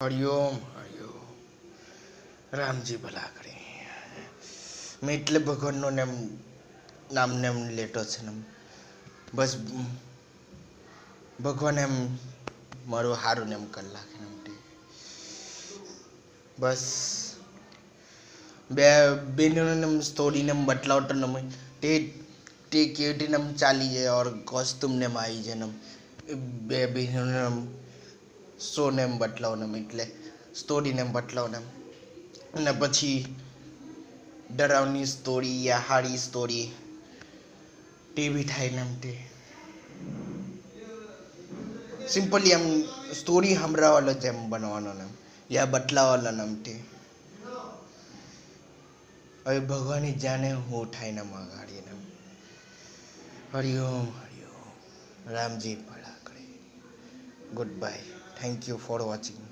હરિઓમ હરિઓમ રામજી ભલા કરે. મેં એટલે ભગવાનનું નામને એમ લેતો છે ને બસ ભગવાન એમ મારું સારું ને એમ કરી નાખે એમ બસ બે બેનોને સ્ટોરીને એમ બતલાવતો ને તે તે કેવી એમ ચાલી જાય ઓર કોસ્તુમને એમ આવી જાય ને બે બહેનોને શોને એમ બતલાવો ને એટલે સ્ટોરીને એમ બતલાવો ને અને પછી ડરાવની સ્ટોરી યા હારી સ્ટોરી ટીવી થાય ને એમ તે સિમ્પલી એમ સ્ટોરી સંભળાવવાનો જ એમ બનવાનો ને યા બતલાવવાનો ને એમ તે હવે ભગવાન જાણે હું થાય ને મગાડીએ ને હરિઓમ હરિઓમ રામજી ભલા કરે. Good bye. Thank you for watching.